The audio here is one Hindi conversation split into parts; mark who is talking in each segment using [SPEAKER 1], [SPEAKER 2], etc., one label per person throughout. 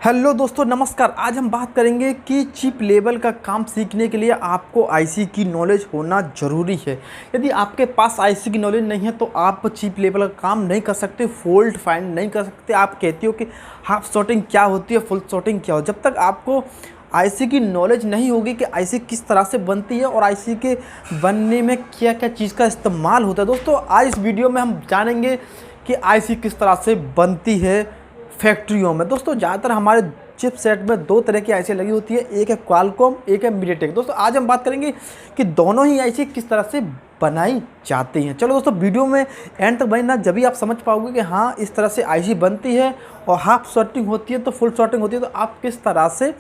[SPEAKER 1] हेलो दोस्तों, नमस्कार। आज हम बात करेंगे कि चिप लेवल का काम सीखने के लिए आपको आईसी की नॉलेज होना ज़रूरी है। यदि आपके पास आईसी की नॉलेज नहीं है तो आप चिप लेवल का काम नहीं कर सकते, फॉल्ट फाइंड नहीं कर सकते। आप कहते हो कि हाफ शॉर्टिंग क्या होती है, फुल शॉर्टिंग क्या हो। जब तक आपको आईसी की नॉलेज नहीं होगी कि आईसी किस तरह से बनती है और आईसी के बनने में क्या क्या चीज़ का इस्तेमाल होता है। दोस्तों, आज इस वीडियो में हम जानेंगे कि आईसी किस तरह से बनती है फैक्ट्रियों में। दोस्तों, ज़्यादातर हमारे चिप सेट में दो तरह की आईसी लगी होती है, एक है क्वालकॉम, एक है मीडियाटेक। दोस्तों, आज हम बात करेंगे कि दोनों ही आईसी किस तरह से बनाई जाती हैं। चलो दोस्तों, वीडियो में एंड तक बनी ना, जब भी आप समझ पाओगे कि हाँ इस तरह से आईसी बनती है और हाफ शॉर्टिंग होती है तो फुल शॉर्टिंग होती है, तो आप किस तरह से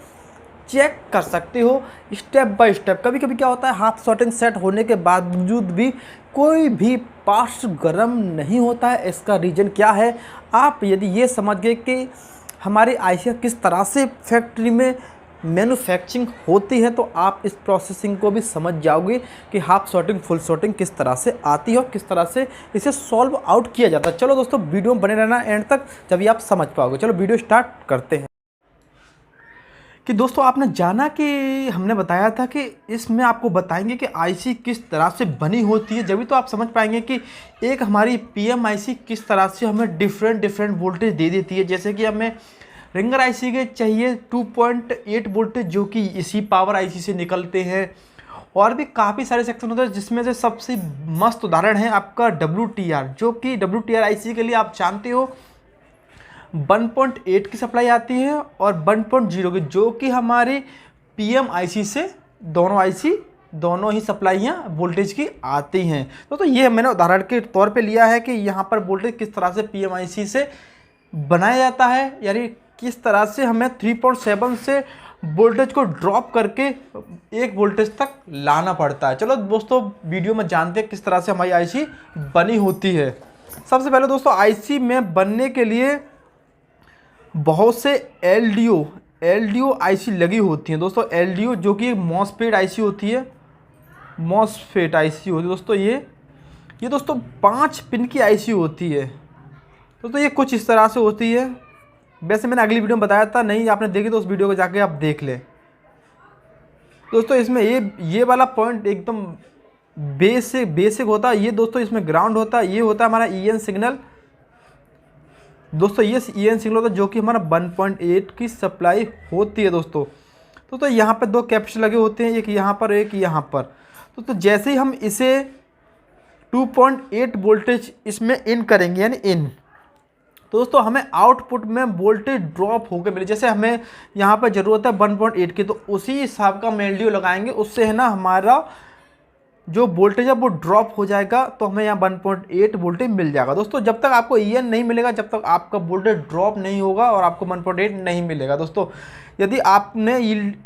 [SPEAKER 1] चेक कर सकते हो स्टेप बाय स्टेप। कभी कभी क्या होता है, हाफ शॉर्टिंग सेट होने के बावजूद भी कोई भी पार्ट्स गर्म नहीं होता है। इसका रीज़न क्या है? आप यदि ये समझ गए कि हमारी आईसी किस तरह से फैक्ट्री में मैन्युफैक्चरिंग होती है, तो आप इस प्रोसेसिंग को भी समझ जाओगे कि हाफ शॉर्टिंग फुल शॉर्टिंग किस तरह से आती है और किस तरह से इसे सॉल्व आउट किया जाता है। चलो दोस्तों, वीडियो में बने रहना एंड तक, जब आप समझ पाओगे। चलो वीडियो स्टार्ट करते हैं। कि दोस्तों, आपने जाना कि हमने बताया था कि इसमें आपको बताएंगे कि आईसी किस तरह से बनी होती है, जभी तो आप समझ पाएंगे कि एक हमारी पीएम आईसी किस तरह से हमें डिफरेंट वोल्टेज दे देती है। जैसे कि हमें रिंगर आईसी के चाहिए 2.8 वोल्टेज, जो कि इसी पावर आईसी से निकलते हैं। और भी काफ़ी सारे सेक्शन होते हैं, जिसमें से सबसे मस्त उदाहरण है आपका WTR, जो कि WTR आईसी के लिए आप जानते हो 1.8 की सप्लाई आती है और 1.0 की, जो कि हमारे पीएम आईसी से दोनों ही सप्लाइयाँ वोल्टेज की आती हैं। तो ये मैंने उदाहरण के तौर पे लिया है कि यहाँ पर वोल्टेज किस तरह से पीएम आईसी से बनाया जाता है, यानी किस तरह से हमें 3.7 से वोल्टेज को ड्रॉप करके एक वोल्टेज तक लाना पड़ता है। चलो दोस्तों, वीडियो में जानते हैं किस तरह से हमारी आईसी बनी होती है। सबसे पहले दोस्तों, आईसी में बनने के लिए बहुत से एलडीओ आईसी लगी होती हैं। दोस्तों, एलडीओ जो कि मॉसफेट आईसी होती है, दोस्तों ये दोस्तों 5 पिन की आईसी होती है। दोस्तों, ये कुछ इस तरह से होती है। वैसे मैंने अगली वीडियो में बताया था, नहीं आपने देखी तो उस वीडियो को जाके आप देख लें। दोस्तों, इसमें ये वाला पॉइंट एकदम बेसिक होता है। ये दोस्तों इसमें ग्राउंड होता है, ये होता है हमारा ईएन सिग्नल। दोस्तों, ये ईएन सिग्नल होता है जो कि हमारा 1.8 की सप्लाई होती है। दोस्तों यहाँ पे दो कैपेसिटर लगे होते हैं, एक यहाँ पर एक यहाँ पर। तो जैसे ही हम इसे 2.8 वोल्टेज इसमें इन करेंगे, यानी इन, तो दोस्तों हमें आउटपुट में वोल्टेज ड्रॉप होकर मिले। जैसे हमें यहाँ पर ज़रूरत है 1.8 की, तो उसी हिसाब का हम एलडीओ लगाएंगे, उससे है ना हमारा जो वोल्टेज है वो ड्रॉप हो जाएगा, तो हमें यहाँ 1.8 वोल्टेज मिल जाएगा। दोस्तों, जब तक आपको ईएन नहीं मिलेगा, जब तक आपका वोल्टेज ड्रॉप नहीं होगा और आपको 1.8 नहीं मिलेगा। दोस्तों, यदि आपने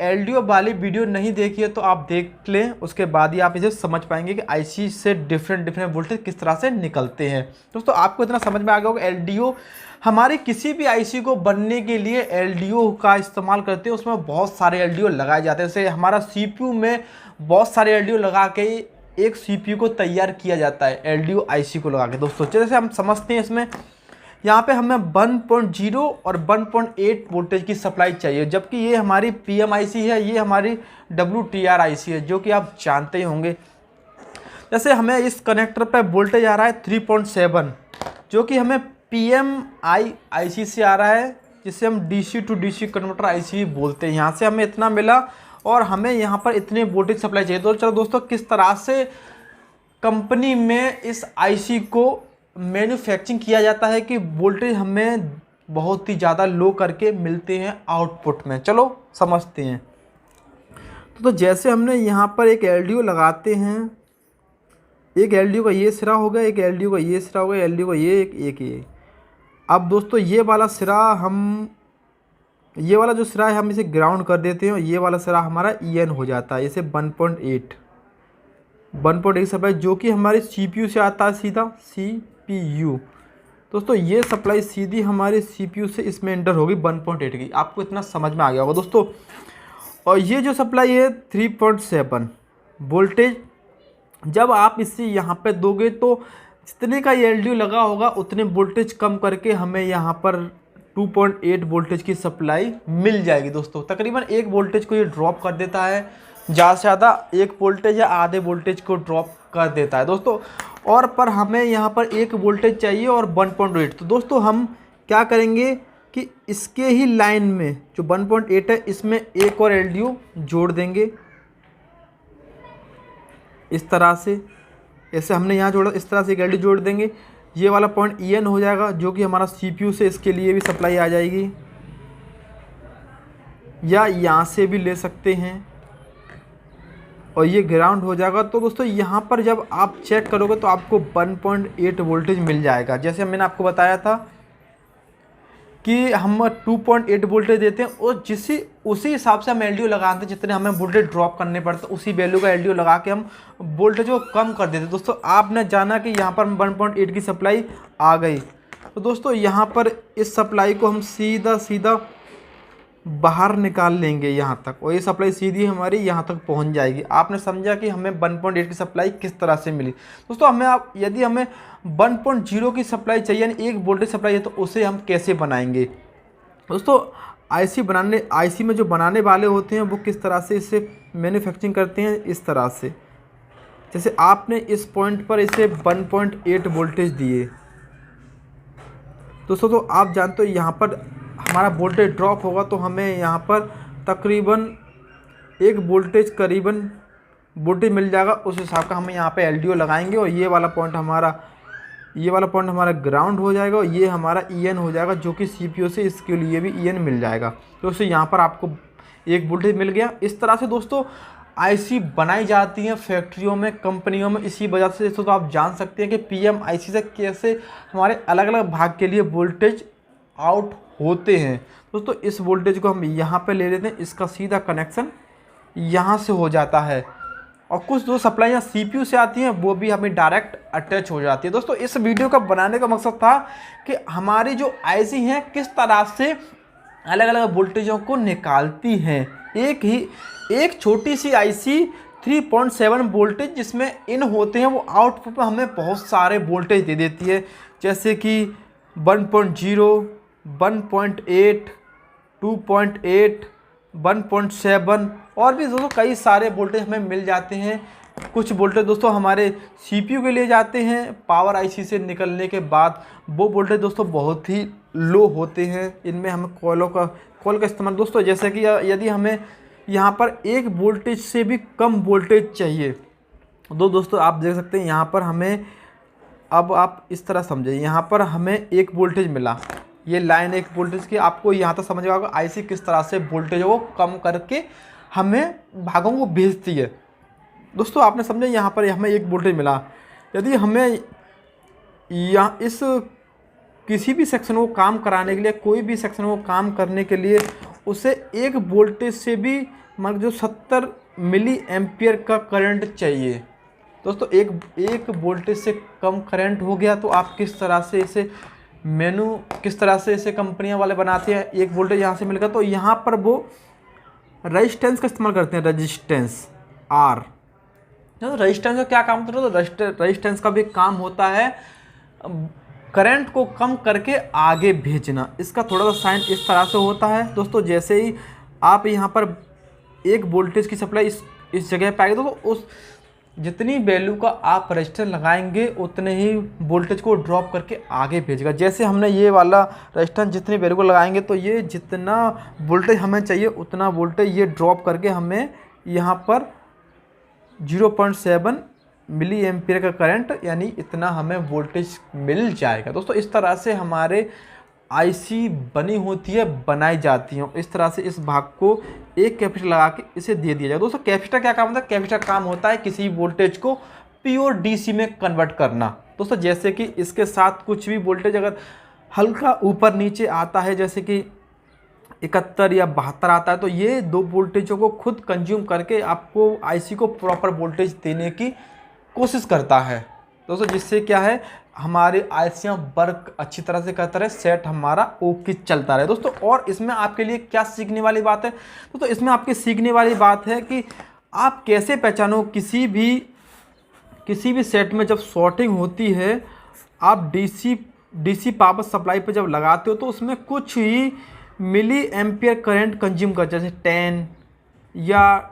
[SPEAKER 1] एलडीओ वाली वीडियो नहीं देखी है तो आप देख लें, उसके बाद ही आप इसे समझ पाएंगे कि आईसी से डिफरेंट वोल्टेज किस तरह से निकलते हैं। दोस्तों, आपको इतना समझ में आ गया होगा, एलडीओ हमारी किसी भी आईसी को बनने के लिए एलडीओ का इस्तेमाल करते हैं। उसमें बहुत सारे एलडीओ लगाए जाते हैं। जैसे हमारा सीपीयू में बहुत सारे एलडीओ लगा के एक सीपीयू को तैयार किया जाता है, एलडीओ आईसी को लगा के। दोस्तों, जैसे हम समझते हैं, इसमें यहाँ पे हमें 1.0 और 1.8 वोल्टेज की सप्लाई चाहिए, जबकि ये हमारी पीएम आईसी है, ये हमारी WTR आईसी है, जो कि आप जानते ही होंगे। जैसे हमें इस कनेक्टर पे वोल्टेज आ रहा है 3.7, जो कि हमें पीएम आईसी से आ रहा है, जिसे हम DC to DC converter IC बोलते हैं। यहाँ से हमें इतना मिला और हमें यहाँ पर इतने वोल्टेज सप्लाई चाहिए। तो चलो दोस्तों, किस तरह से कंपनी में इस आईसी को मैन्युफैक्चरिंग किया जाता है कि वोल्टेज हमें बहुत ही ज़्यादा लो करके मिलते हैं आउटपुट में, चलो समझते हैं। तो जैसे हमने यहाँ पर एक एलडीओ लगाते हैं, एक एलडीओ का ये सिरा होगा, एक एलडीओ का ये सिरा होगा, एलडीओ का ये एक ये। अब दोस्तों, ये वाला जो सिरा है हम इसे ग्राउंड कर देते हैं और ये वाला सिरा हमारा ईएन हो जाता है। इसे 1.8 सप्लाई, जो कि हमारे सीपीयू से आता है, सीधा सीपीयू। दोस्तों, ये सप्लाई सीधी हमारे सीपीयू से इसमें एंटर होगी 1.8 की। आपको इतना समझ में आ गया होगा दोस्तों। और ये जो सप्लाई है 3.7 वोल्टेज, जब आप इसे यहाँ पे दोगे तो जितने का ये एलडीओ लगा होगा उतने वोल्टेज कम करके हमें यहाँ पर 2.8 वोल्टेज की सप्लाई मिल जाएगी दोस्तों। तकरीबन 1 वोल्टेज को ये ड्रॉप कर देता है, ज़्यादा से ज़्यादा 1 वोल्टेज या आधे वोल्टेज को ड्रॉप कर देता है दोस्तों। और पर हमें यहाँ पर 1 वोल्टेज चाहिए और 1.8। तो दोस्तों हम क्या करेंगे कि इसके ही लाइन में जो 1.8 है इसमें एक और LDO जोड़ देंगे इस तरह से। ऐसे हमने यहाँ जोड़ा, इस तरह से एक LDO जोड़ देंगे। ये वाला पॉइंट EN हो जाएगा जो कि हमारा CPU से इसके लिए भी सप्लाई आ जाएगी, या यहाँ से भी ले सकते हैं, और ये ग्राउंड हो जाएगा। तो दोस्तों यहाँ पर जब आप चेक करोगे तो आपको 1.8 वोल्टेज मिल जाएगा। जैसे मैंने आपको बताया था कि हम 2.8 वोल्टेज देते हैं और उसी हिसाब से हम LDO लगाते हैं, जितने हमें वोल्टेज ड्रॉप करने पड़ते हैं उसी वैल्यू का LDO लगा के हम वोल्टेज को कम कर देते हैं। दोस्तों आपने जाना कि यहाँ पर 1.8 की सप्लाई आ गई, तो दोस्तों यहाँ पर इस सप्लाई को हम सीधा बाहर निकाल लेंगे यहाँ तक, और ये सप्लाई सीधी हमारी यहाँ तक पहुँच जाएगी। आपने समझा कि हमें 1.8 की सप्लाई किस तरह से मिली। दोस्तों यदि हमें 1.0 की सप्लाई चाहिए यानी 1 वोल्टेज सप्लाई है तो उसे हम कैसे बनाएंगे। दोस्तों आईसी में जो बनाने वाले होते हैं वो किस तरह से इसे मैन्युफैक्चरिंग करते हैं, इस तरह से। जैसे आपने इस पॉइंट पर इसे 1.8 वोल्टेज दिए दोस्तों, तो आप जानते हो यहाँ पर हमारा वोल्टेज ड्रॉप होगा तो हमें यहाँ पर तकरीबन 1 वोल्टेज करीबन वोल्टेज मिल जाएगा। उस हिसाब का हमें यहाँ पे LDO लगाएंगे और ये वाला पॉइंट हमारा ग्राउंड हो जाएगा और ये हमारा EN हो जाएगा जो कि CPU से इसके लिए भी EN मिल जाएगा। तो उससे यहाँ पर आपको 1 वोल्टेज मिल गया। इस तरह से दोस्तों IC बनाई जाती हैं फैक्ट्रियों में, कंपनियों में। इसी वजह से दोस्तों आप जान सकते हैं कि PMIC से कैसे हमारे अलग अलग भाग के लिए वोल्टेज आउट होते हैं। दोस्तों इस वोल्टेज को हम यहाँ पे ले लेते हैं, इसका सीधा कनेक्शन यहाँ से हो जाता है, और कुछ जो सप्लाइयाँ CPU से आती हैं वो भी हमें डायरेक्ट अटैच हो जाती है। दोस्तों इस वीडियो का बनाने का मकसद था कि हमारी जो IC हैं किस तरह से अलग अलग वोल्टेजों को निकालती हैं। एक छोटी सी IC 3.7 वोल्टेज जिसमें इन होते हैं वो आउटपुट में हमें बहुत सारे वोल्टेज दे देती है, जैसे कि 1.0, 1.8, 2.8, 1.7 और भी दोस्तों कई सारे वोल्टेज हमें मिल जाते हैं। कुछ वोल्टेज दोस्तों हमारे CPU के लिए जाते हैं पावर IC से निकलने के बाद, वो वोल्टेज दोस्तों बहुत ही लो होते हैं। इनमें हमें कॉल का इस्तेमाल दोस्तों, जैसे कि यदि हमें यहाँ पर 1 वोल्टेज से भी कम वोल्टेज चाहिए तो दोस्तों आप देख सकते हैं यहाँ पर हमें, अब आप इस तरह समझिए, यहाँ पर हमें 1 वोल्टेज मिला, ये लाइन 1 वोल्टेज की। आपको यहाँ तक समझ आएगा IC किस तरह से वोल्टेज को कम करके हमें भागों को भेजती है। दोस्तों आपने समझा यहाँ पर हमें 1 वोल्टेज मिला, यदि हमें यहाँ इस किसी भी सेक्शन को काम कराने के लिए, कोई भी सेक्शन को काम करने के लिए उसे 1 वोल्टेज से भी मतलब जो 70 मिली एम्पियर का करंट चाहिए। दोस्तों एक वोल्टेज से कम करंट हो गया तो आप किस तरह से इसे कंपनियां वाले बनाते हैं। 1 वोल्टेज यहाँ से मिलेगा तो यहाँ पर वो रेजिस्टेंस का इस्तेमाल करते हैं, रेजिस्टेंस R। रेजिस्टेंस का क्या काम होता है? तो रेजिस्टेंस का भी काम होता है करंट को कम करके आगे भेजना। इसका थोड़ा सा साइन इस तरह से होता है दोस्तों, जैसे ही आप यहाँ पर 1 वोल्टेज की सप्लाई इस जगह पे आएगी तो उस जितनी वैल्यू का आप रजिस्टर लगाएंगे उतने ही वोल्टेज को ड्रॉप करके आगे भेजेगा। जैसे हमने ये वाला रजिस्टर जितनी वैल्यू को लगाएंगे तो ये जितना वोल्टेज हमें चाहिए उतना वोल्टेज ये ड्रॉप करके हमें यहाँ पर 0.7 मिली एम्पियर का करंट यानी इतना हमें वोल्टेज मिल जाएगा। दोस्तों इस तरह से हमारे IC बनी होती है, बनाई जाती हैं। इस तरह से इस भाग को एक कैपेसिटर लगा के इसे दे दिया जाए। दोस्तों कैपेसिटर क्या काम होता है? कैपेसिटर काम होता है किसी वोल्टेज को प्योर DC में कन्वर्ट करना। दोस्तों जैसे कि इसके साथ कुछ भी वोल्टेज अगर हल्का ऊपर नीचे आता है, जैसे कि 71 या 72 आता है, तो ये 2 वोल्टेजों को खुद कंज्यूम करके आपको IC को प्रॉपर वोल्टेज देने की कोशिश करता है। दोस्तों जिससे क्या है हमारे ICयाँ वर्क अच्छी तरह से करता रहे, सेट हमारा ओके चलता रहे। दोस्तों और इसमें आपके लिए क्या सीखने वाली बात है? दोस्तों इसमें आपके सीखने वाली बात है कि आप कैसे पहचानो किसी भी सेट में जब शॉर्टिंग होती है, आप DC डीसी पावर सप्लाई पे जब लगाते हो तो उसमें कुछ ही मिली एम्पियर करंट कंज्यूम कर, जैसे 10 या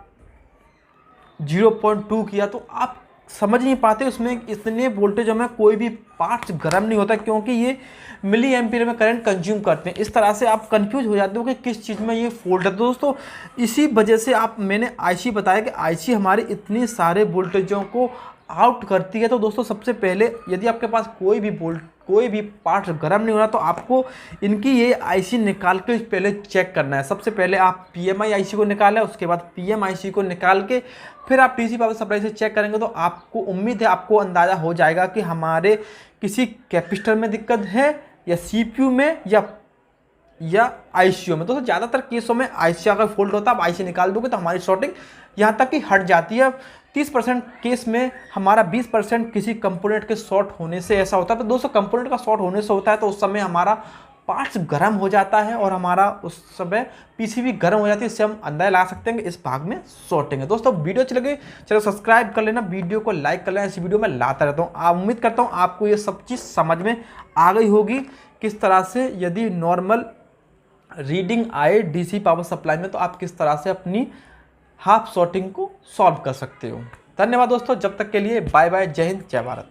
[SPEAKER 1] 0.2 किया, तो आप समझ नहीं पाते उसमें इतने वोल्टेज में कोई भी पार्ट्स गर्म नहीं होता, क्योंकि ये मिली एम्पियर में करंट कंज्यूम करते हैं। इस तरह से आप कंफ्यूज हो जाते हो कि किस चीज़ में ये फॉल्ट है। दोस्तों इसी वजह से मैंने आईसी बताया कि आईसी हमारे इतने सारे वोल्टेजों को आउट करती है। तो दोस्तों सबसे पहले यदि आपके पास कोई भी पार्ट गर्म नहीं हो रहा तो आपको इनकी ये आईसी निकाल के पहले चेक करना है। सबसे पहले आप पीएमआई आईसी को निकालें, उसके बाद पीएम आईसी को निकाल के फिर आप डीसी पावर सप्लाई से चेक करेंगे तो आपको उम्मीद है, आपको अंदाज़ा हो जाएगा कि हमारे किसी कैपेसिटर में दिक्कत है या सीपीयू में या आईसीयू में। दोस्तों ज़्यादातर केसों में आईसी अगर फॉल्ट होता है, आप आईसी निकाल दोगे तो हमारी शॉर्टिंग यहाँ तक कि हट जाती है। 30% केस में हमारा 20% किसी कंपोनेंट के शॉर्ट होने से ऐसा होता है। तो दोस्तों कंपोनेंट का शॉर्ट होने से होता है तो उस समय हमारा पार्ट्स गर्म हो जाता है और हमारा उस समय पीसीबी गर्म हो जाती है। इससे हम अंदाजा लगा सकते हैं कि इस भाग में शॉर्टिंग है। दोस्तों वीडियो अच्छी लगे चलो सब्सक्राइब कर लेना, वीडियो को लाइक कर लेना। इसी वीडियो में लाता रहता हूँ। आप उम्मीद करता हूँ आपको ये सब चीज़ समझ में आ गई होगी, किस तरह से यदि नॉर्मल रीडिंग आए डीसी पावर सप्लाई में तो आप किस तरह से अपनी हाफ शॉर्टिंग को सॉल्व कर सकते हो। धन्यवाद दोस्तों, जब तक के लिए बाय बाय, जय हिंद, जय भारत।